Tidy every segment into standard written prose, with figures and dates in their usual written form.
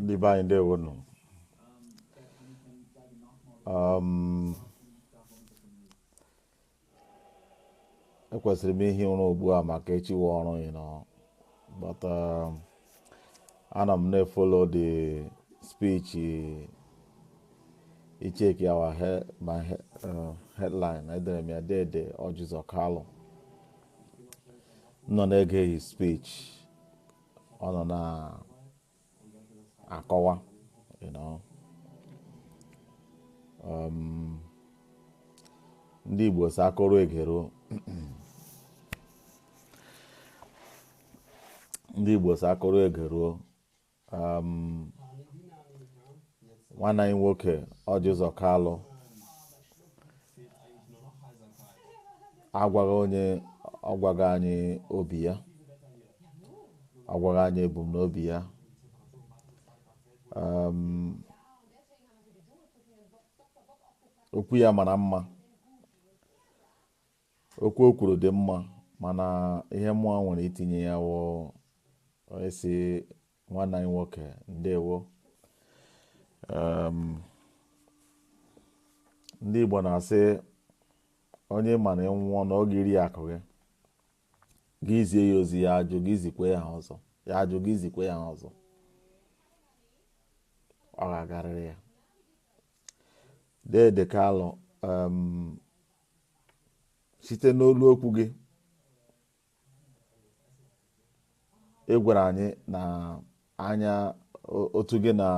ndị be anyị ndewo nụ. Ekwesịrị m ihi ụra ugbu a maka echiwe ọrụ but ana m na-follow the speech check my headline. Edere m ya Dede Orji Uzu Kalu nọ na-ege his speech. Ọ nọ na akọwa ndị Igbo si akọrọ egero ndị Igbo si akọrọ egero nwanne anyị nwoke Orji Uzu Kalu agwaghị anyị obi ya, agwaghị anyị ebumnobi ya. Okwu ya mara mma, okwu o kwuru dị mma, mana ihe mmụọ nwere itinye ya wụ esi nwanne anyị nwoke ndewo. Ndị Igbo na-asị onye mana nwụọ n'oge iri akụ gị zie ya ozi ya ajụ gị zikwe ya ọzọ, ya ajụ gị zikwe ya ọzọ, ọ ga-agarịrị ya. Dede Kalu, site n'olu okwu gị egwara anyị na anya otu gị na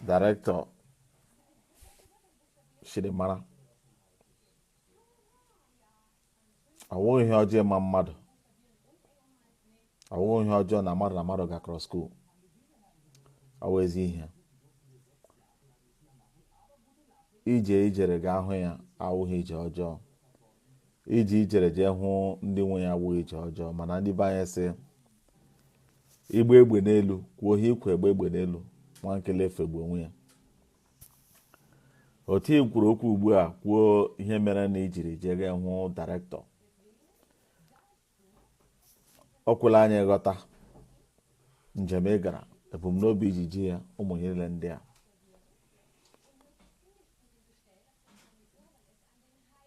director shiri mara. Ọwụghị ihe ọjọọ ma mmadụ, ọwụghị ihe ọjọọ na mmadụ gakọrọ skuul, ọwụ ezi ihe. Ijere ga ahụ ya awụghị ije ọjọọ. Ijere jee hụ ndị nwe ya awụghị ije ọjọọ, mana ndị be anyị sị igbe egbe n'elu kwuo ihe ikwu egbe n'elu nwa nkele efegbu onwe ya. Otu i kwuru okwu ugbu a kwuo ihe mere na ijiri jee ga hụ director. Ọ kwụla anyị ghọta njem ị gara, ebumnobi ijiji ya, ụmụ niile ndị a.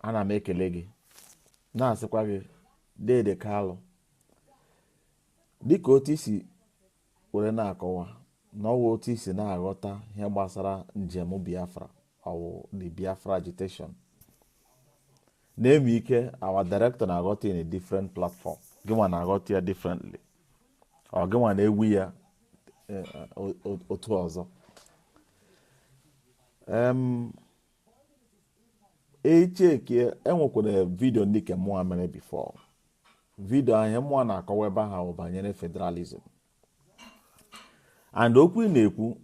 Ana m ekele gị na-asịkwa gị Dede Kalu, dịka otu isi were na-akọwa na ọwụ otu isi na-aghọta ihe gbasara njem Biafra ọwụ the Biafra agitation. Na-eme ike our director na-aghọta in a different platform, gịnwa na-aghọta ya differently, ọ gịnwa na-ewu ya otu ọzọ. Echeke enwekwara vidio ndị ke mụọ mere before. Vidio ahụ mụọ na-akọwa ebe ahụ banyere federalism. And okwu ị na-ekwu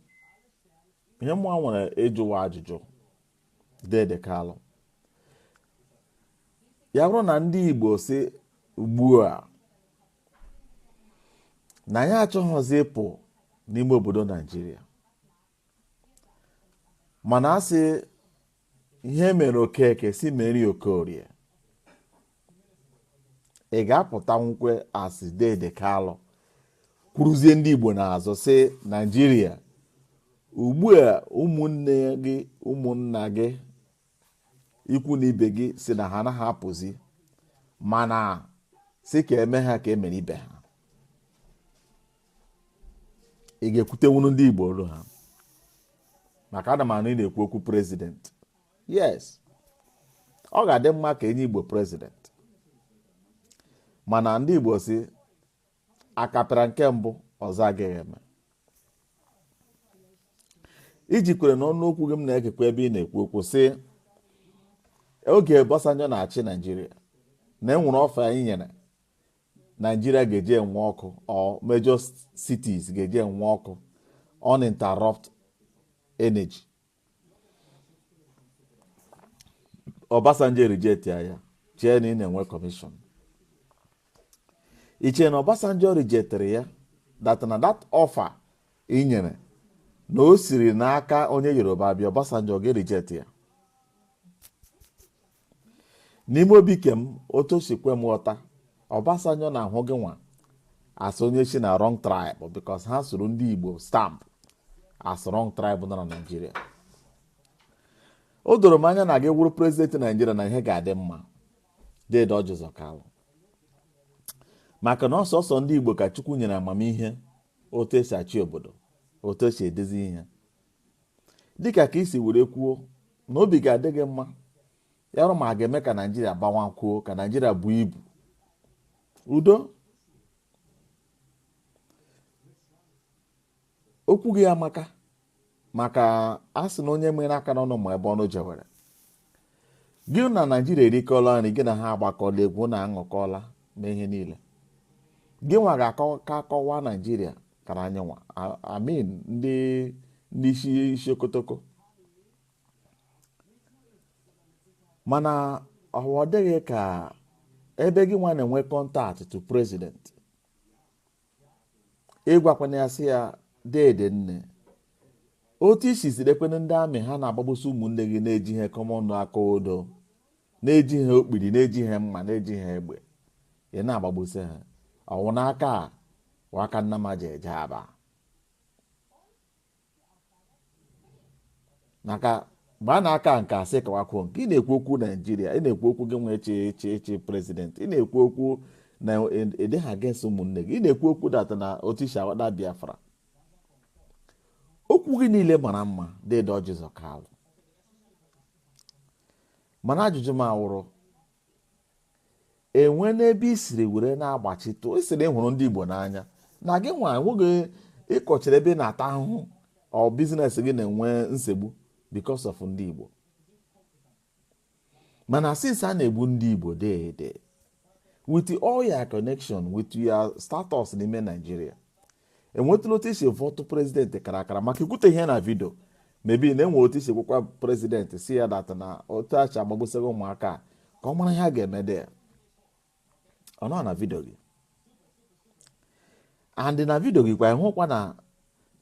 ihe mụọ nwere ịjụwa ajụjụ Dede Kalu. Ya bụrụ na ndị Igbo si ugbu a na ya achọghọzi ịpụ n'ime obodo Nigeria, mana asị ihe mere Okeke si meri Okorie, ị ga-apụta nkwe asị Dede Kalu kwuruzie ndị Igbo n'azụ si Nigeria ugbu a ụmụnne gị, ụmụnna gị, ikwu na ibe gị si na ha anaghị apụzi, mana si ka eme ha ka emere ibe ha. Ị ga-ekwutenwuru ndị Igbo olu ha? Maka ana m anụ ị na-ekwu okwu president. Yes, ọ ga-adị mma ka enye Igbo president, mana ndị Igbo si akapịra nke mbụ ọzọ agaghị eme. Ijikwere n'ọnụ okwu gị m na-ekekwa ebe ị na-ekwu okwu si oge Obasanjo na-achị Nigeria na enwere ọfa anyị nyere Nigeria ga-eji enwe ọkụ, or major cities ga-eji enwe ọkụ, uninterrupted energy. Obasanjo reject ya, chee na ị na-enwe commission. Iche na Obasanjo rejectere ya, that offer ị nyere na o siri n'aka onye Yoruba bịa, Obasanjo ga-reject ya. N'ime obi kem otu sikwe m ghọta, Obasanjo na-ahụ gị nwa as onye si na wrong tribe because ha soro ndị Igbo stamp as wrong tribe nọ na Nigeria. O doro m anya na gị wụrụ president Nigeria na ihe ga-adị mma. Dede Orji Uzu Kalu. Maka na ọsọsọ ndị Igbo ka Chukwu nyere amamihe otu esi achị obodo, otu esi edezi ihe. Dịka ka isi were kwuo na obi ga-adị gị mma ya rụ ma a ga-eme ka Nigeria gbanwakwuo, ka Nigeria buo ibu. Udo. Okwu gị amaka maka asị na onye mere aka n'ọnụ ma ebe ọnụ jewere. Gị na Nigeria erikọla nri, gị na ha agbakọla egwu na aṅụkọla ma ihe niile. Gị nwa ga-akọwa Nigeria kara anyị nwa, amin ndị isi okotoko. Mana ọ dịghị ka ebe gị nwa na-enwe kọntaktị to president, ịgwakwana ya sị ya dede nne otu isi sidekwene ndị amị ha na-agbagbusi ụmụnne gị na-eji ihe kọmọnụ aka odo, na-eji ihe okpiri, na-eji ihe mma, na-eji ihe egbe, ị na-agbagbusi ha. Ọwụ n'aka waka nna ma je eje aba. Maka gbaa n'aka nke asị kawakwuo nke ị na-ekwu okwu Nigeria, ị na-ekwu okwu gị nwe eche president, ị na-ekwu okwu na edeha against ụmụnne gị, ị na-ekwu okwu data na otu isi awada Biafra. Okwu gị niile mara mma, Dede Orji Uzu Kalu. Mana ajụjụ m awụrụ, enwe n'ebe isiri were na-agbachitụ, isiri hụrụ ndị Igbo n'anya na gị nwa nwoge ịkọchara ebe na-ata ahụhụ ọ biznes gị na-enwe nsogbu because of ndị Igbo. Mana since a na-egbu ndị Igbo dede with all your connection with your status n'ime Nigeria, enwetụla otu isi votu president karakara maka ikwute ihe na vidio mebi na-enwe otu isi gwakwa president si ya data na otu acha agbagbusịghị ụmụaka ka ọ mara ihe a ga-eme de ọ nọ na vidio gị. And na vidio gị kwa ịhụkwa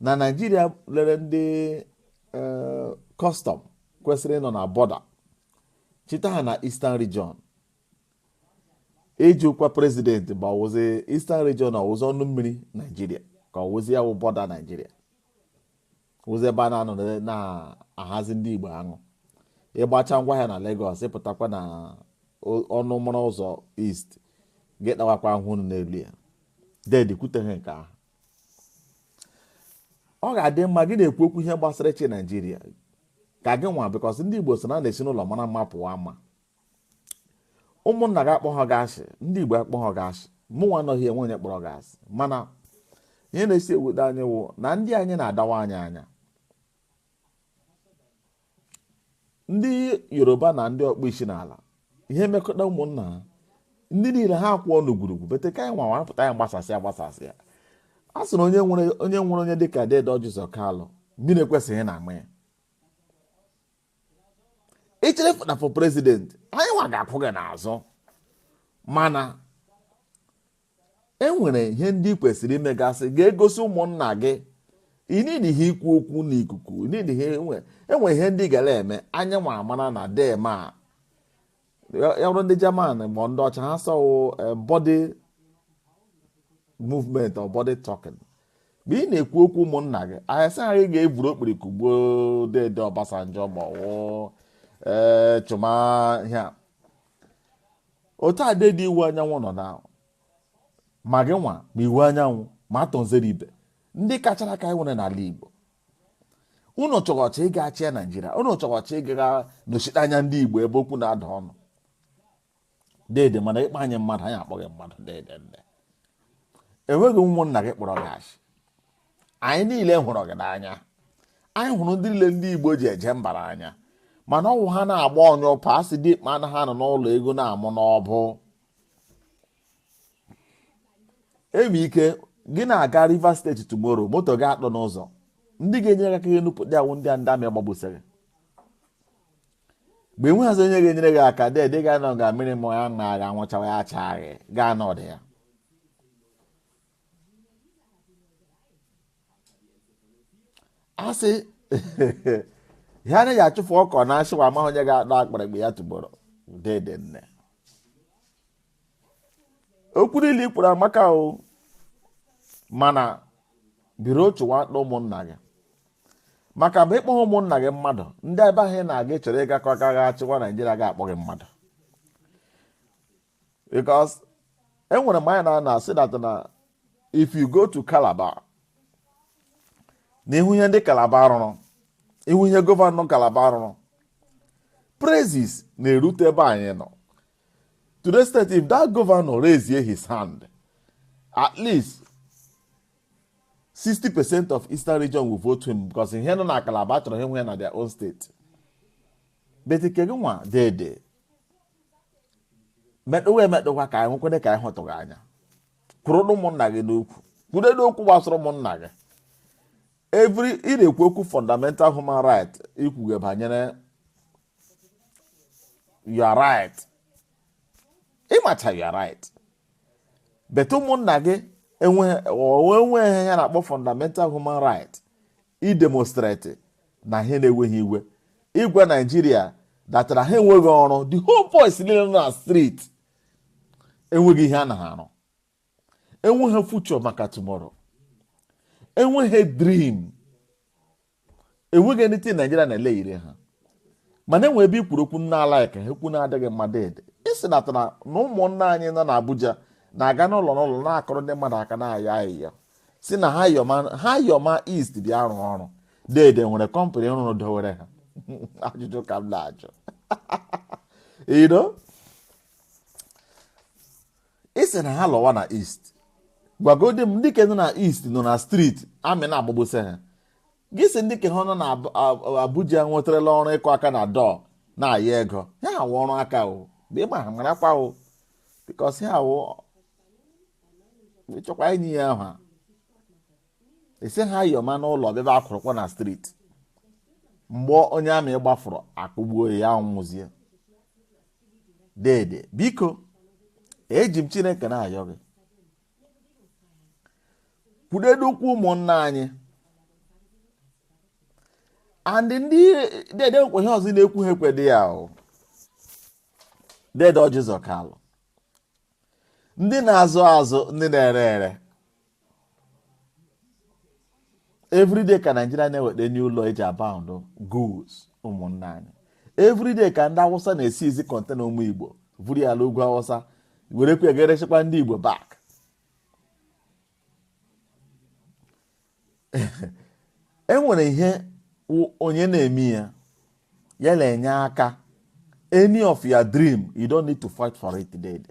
na Nigeria lere ndị custom kwesịrị ịnọ na border chita ha na Eastern region ejikwa president gbawozi Eastern region ọwụzi ọnụ mmiri Nigeria ka ọwụzi ya wụ border Nigeria wụzi ebe a na-anọ na-ahazi ndị Igbo aṅụ ịgbacha ngwa ya na Lagos ịpụtakwa na ọnụ mụrụ ụzọ East gị tawakwa ahụ n'elu ya. Dede kwuteghị nke ahụ. Ọ ga-adị mma gị na-ekwu okwu ihe gbasara echi Nigeria ka gị nwa bikos ndị Igbo so na-esi n'ụlọ mara mma pụwa ama. Ụmụnna gị akpọ ha gasị, ndị Igbo akpọ ha gasị, mụnwa anọghị enwe onye kpọrọ gasị. Mana ihe na-esi ewudo anyị wụ na ndị anyị na-adawa anyị anya. Ndị Yoruba na ndị ọkpụ isi n'ala ihe mekọta ụmụnna ha ndị niile ha akwụ ọnụ gwurugwu bete ka anyị nwa wapụta ya gbasasị ya. A sị na onye nwere onye dịka Dede Orji Uzu Kalu mmiri ekwesịghị na ama ya. Ichere fụta for president anyị nwa ga-akwụ gị n'azụ, mana enwere ihe ndị kwesịrị imegasị ga-egosi ụmụnna gị inidi ihe ikwu okwu n'ikuku, inidi ihe enwe ihe ndị gara eme anya nwa amara na dema ya bụrụ ndị German ma ndị ọcha ha sọwụ body movement or body talking. Mgbe ị na-ekwu okwu ụmụnna gị ayasị anyị ga-eburu okpirikwu gbuo Dede Obasanjo ma ọwụ chụma ihe a. Otu a Dede iwu anyanwụ nọ na ma gị nwa ma iwu anyanwụ ma atọnzere ibe ndị kachara ka anyị nwere n'ala Igbo. Unu chọgọchị ịga achị Nigeria, unu chọgọchị ịga nọchite anya ndị Igbo ebe okwu na-ada ọnụ. Dede mana ịkpa anyị mmadụ anyị akpọghị mmadụ Dede nne. Enweghị ụmụnna gị kpọrọ gị asị. Anyị niile hụrụ gị n'anya. Anyị hụrụ ndị niile ndị Igbo ji eje mbara anya. Mana ọwụ ha na-agba onye ụpa asị dị ikpe anaghị anọ n'ụlọ ego na-amụ n'ọbụ. Emi ike gị na-aga Rivers State tomorrow moto gị atọ n'ụzọ ndị ga-enyere aka enupụta awụ ndị amị agbagbusịrị. Mgbe enweghịzi onye ga-enyere gị aka Dede ga-anọ ga mmiri ma ya na aga nwụchawa ya achaghị gaa n'ọdị ya. Asị ihe anaghị achụfụ ọkọ na asịwa amaghị onye ga-akpọ akpịrịkpị ya tụgboro Dede nne. Okwu niile ikpuru amaka o, mana biro chụwa ụmụnna gị maka mgbe ịkpọ ụmụnna gị mmadụ ndị ebe ahụ na-aga chọrọ ịgakọ aka ga-achịkwa Naijiria ga-akpọ gị mmadụ because enwere m anya na-asị that na if you go to Calabar na ihu ihe ndị Calabar rụrụ ihu ihe gọvanọ Calabar rụrụ praises na-erute ebe anyị nọ to the state. If that governor raise his hand, at least 60% of Eastern region will vote him because in here no na Calabar chọrọ him here na their own state. But ikege nwa Dede metụwa ka anyị kwede ka anyị hụtụ gị anya kwuru ụmụnna gị n'okwu kwude n'okwu gbasara ụmụnna gị ị na-ekwu okwu fundamental human right ikwuge banyere you are right ịmacha you are right but ụmụnna gị enweghị ya na-akpọ fundamental human right idemonstrate na ihe na-enweghị iwe igwe Nigeria datara ha enweghị ọrụ the whole boys niile na street enweghị ihe a na ha arụ enweghị future maka tomorrow enweghị dream enweghị anything Nigeria na-ele ire ha mana enwe ebe ikwuru okwu nna ala eke ekwu na-adịghị mma Dede isi natara na ụmụnna anyị nọ n'Abuja na-aga n'ụlọ na-akọrọ ndị mmadụ aka na-ayọ ayịya si na ha yọma East bịa arụ ọrụ Dede nwere kọmpanị rụrụ dowere ha ajụjụ ka m na-ajụ isi na ha lọwa na East gwagodi m ndị ke nọ na East nọ na street amị na-agbagbose ha gị si ndị ke ha nọ na Abuja nwetarala ọrụ ịkụ aka na dọọ na-aya ego ya awụ ọrụ aka o ịgba ha marakwa o bikos ha awụ ịchọkwa enyi ya ahụ esi ha yọma n'ụlọ bịaba akwụrụkwa na street mgbe onye amị gbafụrụ akụgbuo ya nwụzie Dede biko eji m Chineke na-ayọ gị kwudedukwu ụmụnna anyị and ndị Dede nkwe ihe ọzọ na-ekwu ha ekwede ya o Dede Orji Uzu Kalu ndị na-azụ azụ ndị na-ere ere everyday ka Nigeria na-eweta n'ụlọ eji abound goods ụmụnna anyị everyday ka ndị Hausa na-esi ezi kọntena ụmụ Igbo vuru ya ala ugwu Hausa were kwe egerechekwa ndị Igbo back enwere ihe onye na-eme ya na-enye aka any of your dream you don't need to fight for it Dede.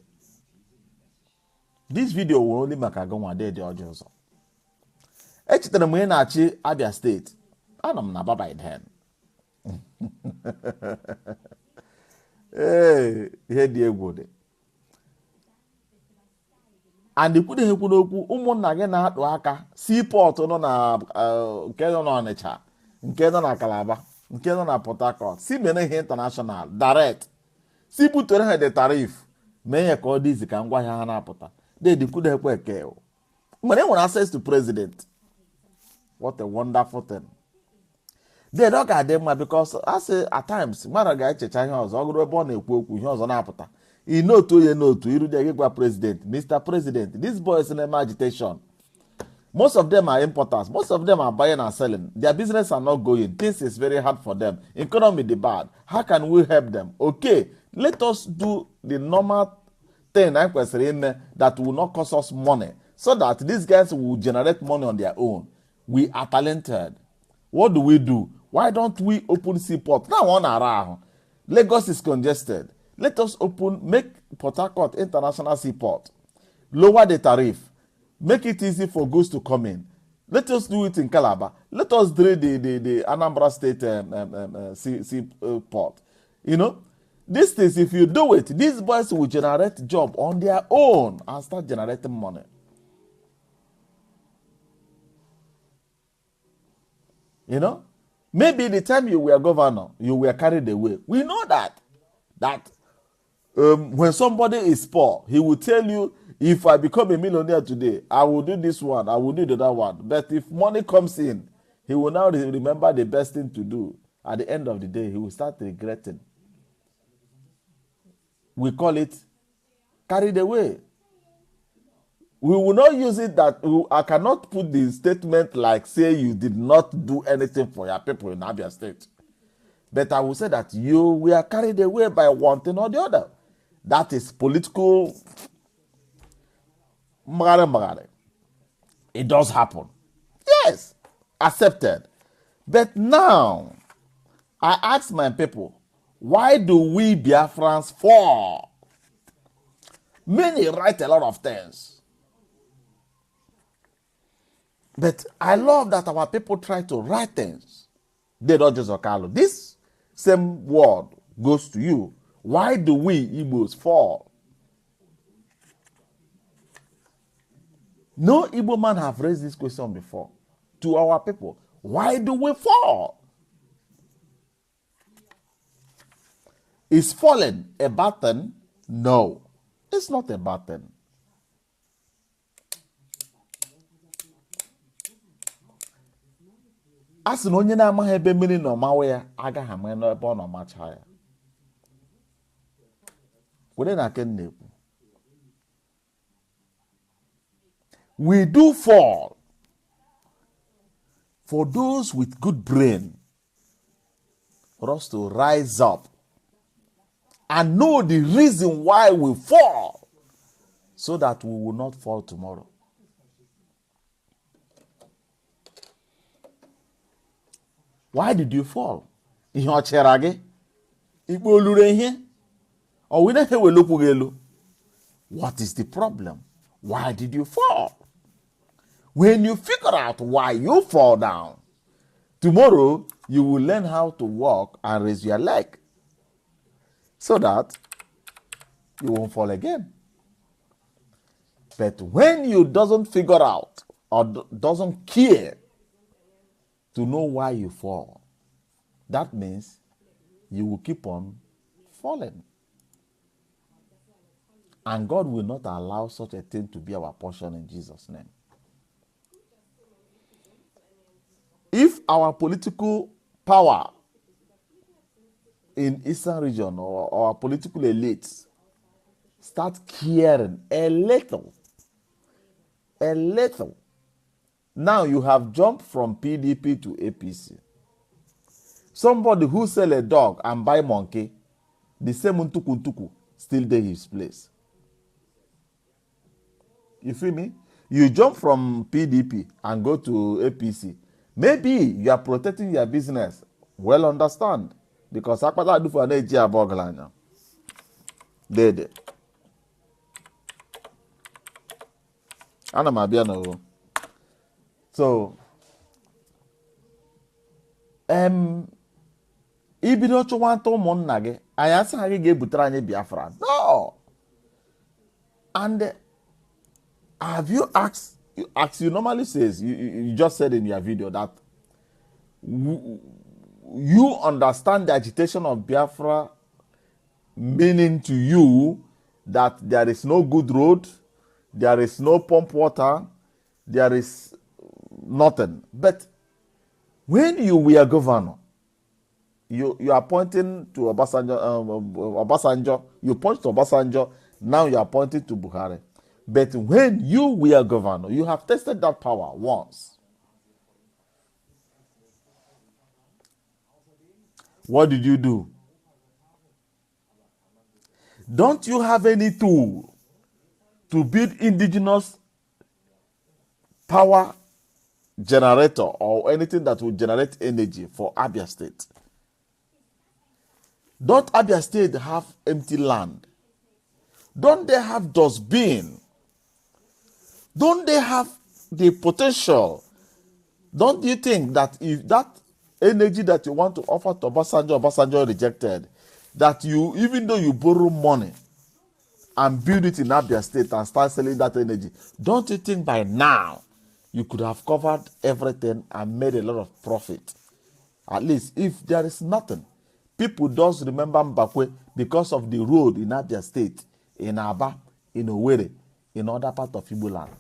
This video will only maka gọnwa Dede Orji Uzu. Echetara m onye na-achị Abia steeti anọ m na baba then ihe dị egwu dị and ikwude ekwu n'okwu ụmụnna gị na-atụ aka seaport nọ na nke nọ n'Ọnịcha nke nọ na Calabar nke nọ na Port Harcourt si mere ihe international direct si butere ha the tarif mee ya ka ọ dị izi ka ngwa ahịa ha na-apụta Dede kwude ekwe eke nwere enwere access to president. What a wonderful thing. Dede ọ ga-adị mma because at times mmadụ ga-echecha ihe ọzọ ọgụrụ ebe ọ na-ekwu okwu ihe ọzọ na-apụta inotu onye n'otu irude gị gwa president Mr. President these boys na-eme agitation most of them are importers most of them are buying and selling their business are not going things is very hard for them economy the bad how can we help them? Okay, let us do the normal thing I kwesịrị ime that will not cost us money so that these guys will generate money on their own. We are talented. What do? Why don't we open seaport? Now on our Lagos is congested. Let us make Port Harcourt International Seaport. Lower the tariff. Make it easy for goods to come in. Let us do it in Calabar. Let us drill the Anambra State seaport. These things, if you do it, these boys will generate job on their own and start generating money. Maybe the time you were governor, you were carried away. We know that when somebody is poor, he will tell you, if I become a millionaire today, I will do this one, I will do the other one. But if money comes in, he will now remember the best thing to do. At the end of the day, he will start regretting. We call it carried away. We will not use it that I cannot put the statement like say you did not do anything for your people in Abia State. But I will say that you were carried away by one thing or the other. That is political. It does happen. Yes, accepted. But now, I ask my people, why do we Biafrans fall? Many write a lot of things. But I love that our people try to write things. Dede Orji Uzu Kalu. This same word goes to you. Why do we Igbos fall? No Igbo man have raised this question before to our people. Why do we fall? Is falling a button? No, it's not a button. As no onye na-amaghị ebe mmiri nọ mawe ya agaghị ama n'ebe ọ nọ macha ya. Kwere na ke na-ekwu. We do fall for those with good brain, for us to rise up and know the reason why we fall, so that we will not fall tomorrow. Why did you fall? Ihe ochere gị? Ikpe olure ihe? Or we never will look elu? What is the problem? Why did you fall? When you figure out why you fall down, tomorrow you will learn how to walk and raise your leg, so that you won't fall again. But when you doesn't figure out or doesn't care to know why you fall, that means you will keep on falling. And God will not allow such a thing to be our portion in Jesus' name. If our political power in Eastern region or our political elites start caring a little, now you have jumped from PDP to APC. Somebody who sell a dog and buy monkey, the same Ntuku still there his place. You feel me? You jump from PDP and go to APC. Maybe you are protecting your business. Well, understand. Because akpata do for an boglanya. Dede. Ana mabia no. So, ibido chụwanta ụmụnna gị, anyị asịghị gị ga-ebutere anyị Biafra. No. And have you asked, as you normally says, you just said in your video that you understand the agitation of Biafra, meaning to you that there is no good road, there is no pump water, there is nothing. But when you were governor, you are pointing to Obasanjo, you point to Obasanjo, now you are pointing to Buhari. But when you were governor, you have tested that power once. What did you do? Don't you have any tool to build indigenous power generator or anything that will generate energy for Abia State? Don't Abia State have empty land? Don't they have dustbin? Don't they have the potential? Don't you think that if that energy that you want to offer to Obasanjo rejected, that you, even though you borrow money and build it in Abia State and start selling that energy, don't you think by now you could have covered everything and made a lot of profit? At least if there is nothing, people does remember Mbakwe because of the road in Abia State, in Aba, in Owerri, in other part of Igbo land.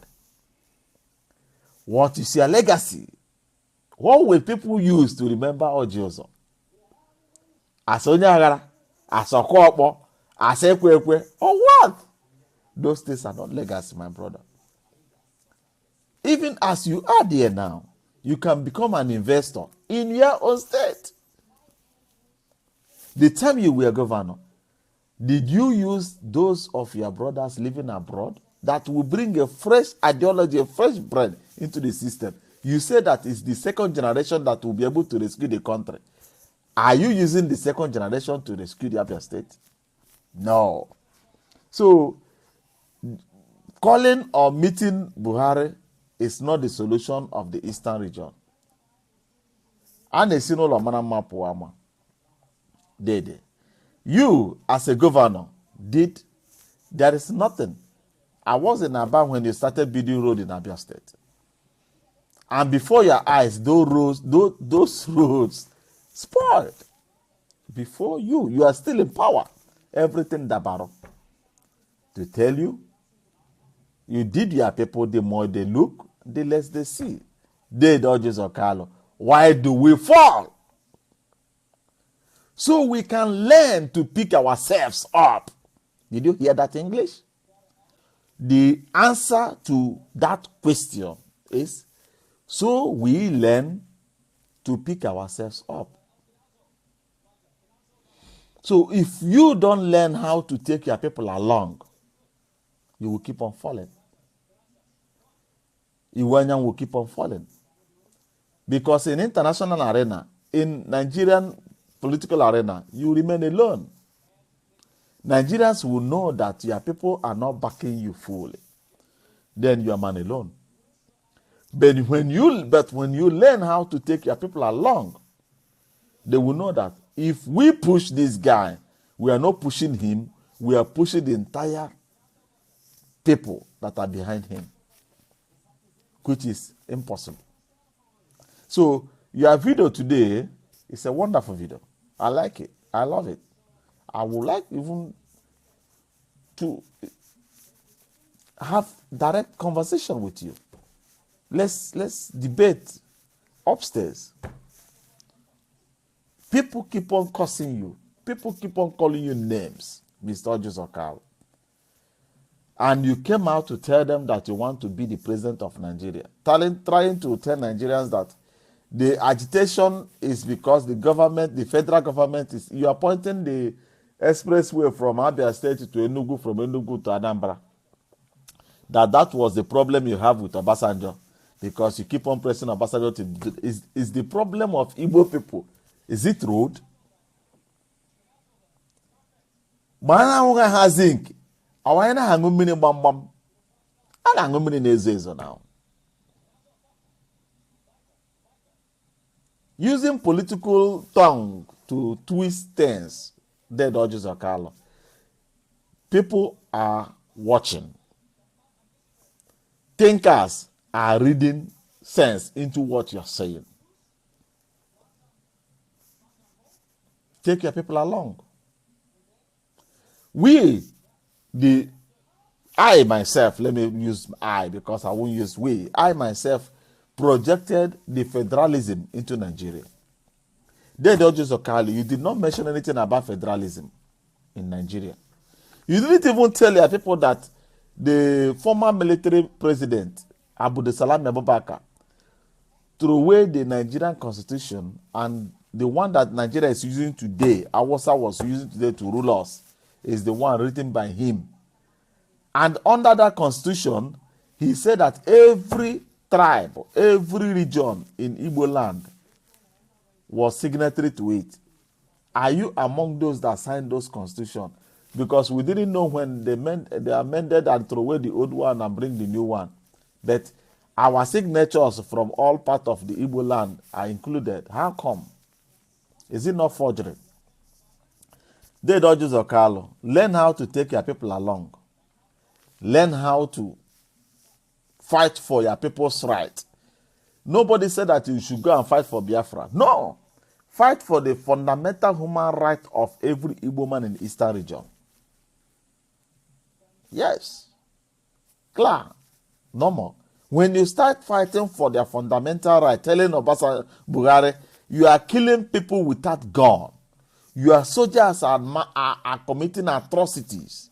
What is your legacy? What will people use to remember Orji Uzu? As Onyagara, as Okokpo, as Ekwekwe, or what? Those things are not legacy, my brother. even as you are there now, you can become an investor in your own state. The time you were governor, did you use those of your brothers living abroad that will bring a fresh ideology, a fresh bread into the system? You say that it's the second generation that will be able to rescue the country. Are you using the second generation to rescue the Abia state? No. So, calling or meeting Buhari is not the solution of the eastern region. And Dede, you as a governor there is nothing. I was in Aba when you started building road in Abia State. And before your eyes, those roads spoiled. Before you are still in power. Everything Dabaro. To tell you, you did your people, the more they look, the less they see. Dede Orji Uzu Kalu. Why do we fall? So we can learn to pick ourselves up. Did you hear that English? The answer to that question is, so we learn to pick ourselves up. So if you don't learn how to take your people along, you will keep on falling. Iwanyan will keep on falling. Because in international arena, in Nigerian political arena, you remain alone. Nigerians will know that your people are not backing you fully. Then you are man alone. But when you learn how to take your people along, they will know that if we push this guy, we are not pushing him, we are pushing the entire people that are behind him, which is impossible. So your video today is a wonderful video. I like it. I love it. I would like even to have direct conversation with you. Let's debate upstairs. People keep on cursing you. People keep on calling you names, Mr. Orji Uzu Kalu. And you came out to tell them that you want to be the president of Nigeria. Trying to tell Nigerians that the agitation is because the government, the federal government, you are pointing the expressway from Abia State to Enugu, from Enugu to Anambra. That was the problem you have with Obasanjo. Because you keep on pressing Obasanjo to is the problem of Igbo people. Is it road? Mana has zinc. Awayana hangumini bam. Ana hangumini nezezo now. Using political tongue to twist things, Dede Orji Uzu Kalu. People are watching. Thinkers are reading sense into what you're saying. Take your people along. I myself, let me use I because I won't use we. I myself projected the federalism into Nigeria. Dede Orji Uzu Kalu, you did not mention anything about federalism in Nigeria. You didn't even tell your people that the former military president, Salam Abubakar, threw away the Nigerian constitution, and the one that Nigeria is using today, Awasa was using today to rule us, is the one written by him. And under that constitution, he said that every tribe, every region in Igbo land was signatory to it. Are you among those that signed those constitutions? Because we didn't know when they amended and threw away the old one and bring the new one. But our signatures from all parts of the Igbo land are included. How come? Is it not forgery? Dede Orji Uzu Kalu, learn how to take your people along. Learn how to fight for your people's right. Nobody said that you should go and fight for Biafra. No. Fight for the fundamental human right of every Igbo man in the Eastern region. Yes. Clear. No more. When you start fighting for their fundamental right, telling Obasanjo Buhari, you are killing people without gun. Your soldiers are committing atrocities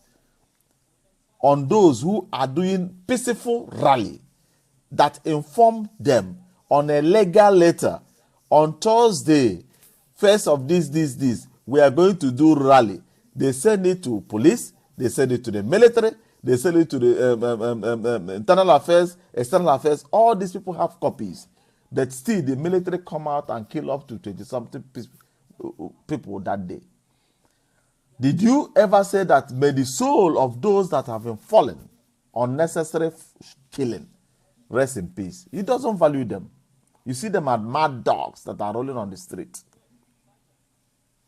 on those who are doing peaceful rally. that informed them on a legal letter on Thursday, first of this, we are going to do rally. They send it to police, they send it to the military, they send it to the internal affairs, external affairs. All these people have copies. But still, the military come out and kill up to 20-something people that day. Did you ever say that may the soul of those that have been fallen, unnecessary killing, rest in peace? He doesn't value them. You see them as mad dogs that are rolling on the street.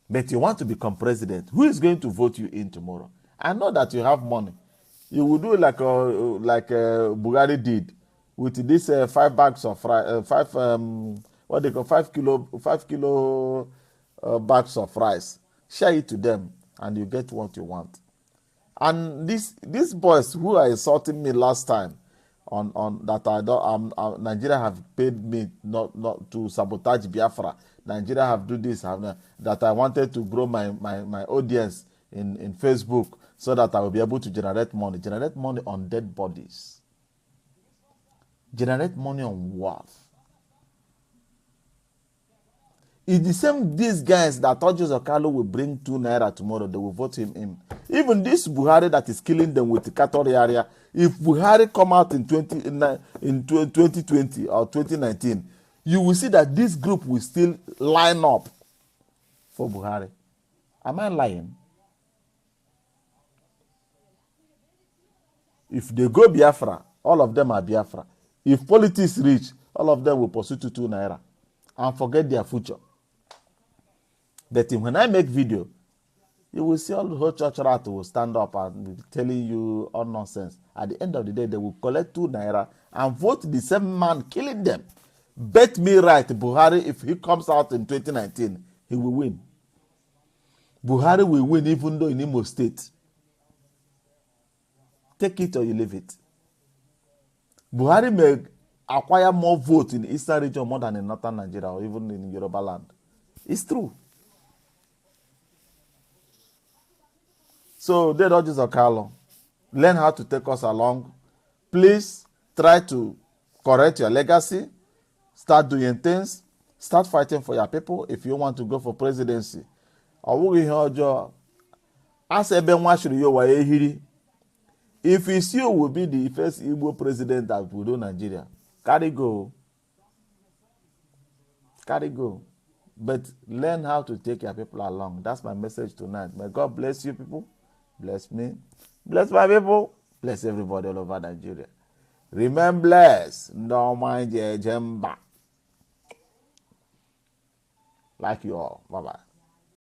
But you want to become president. Who is going to vote you in tomorrow? I know that you have money. You will do like Buhari did with this 5 bags of rice, 5 kilo bags of rice. Share it to them, and you get what you want. And these boys who are insulting me last time on that Nigeria have paid me not to sabotage Biafra. Nigeria have do this, that I wanted to grow my audience in Facebook so that I will be able to generate money. Generate money on dead bodies. Generate money on what? It's the same these guys that Orji Uzu Kalu will bring 2 naira tomorrow, they will vote him in. Even this Buhari that is killing them with the Katori area, if Buhari come out in 2020 or 2019, you will see that this group will still line up for Buhari. Am I lying? If they go Biafra, all of them are Biafra. If politics reach, all of them will pursue to 2 naira and forget their future. But when I make video, you will see all the whole church rat will stand up and be telling you all nonsense. At the end of the day, they will collect 2 naira and vote the same man killing them. Bet me right, Buhari, if he comes out in 2019, he will win. Buhari will win even though in Imo State. Take it or you leave it. Buhari may acquire more votes in the eastern region more than in northern Nigeria or even in Yoruba land. It's true. So, Dede Orji Uzu Kalu, learn how to take us along. Please try to correct your legacy. Start doing things. Start fighting for your people if you want to go for presidency. If it's you will be the first IGBO president that will do Nigeria, carry go. Carry go. But learn how to take your people along. That's my message tonight. May God bless you people. Bless me. Bless my people. Bless everybody all over Nigeria. Remain blessed. No mind your jemba. Like you all. Bye-bye.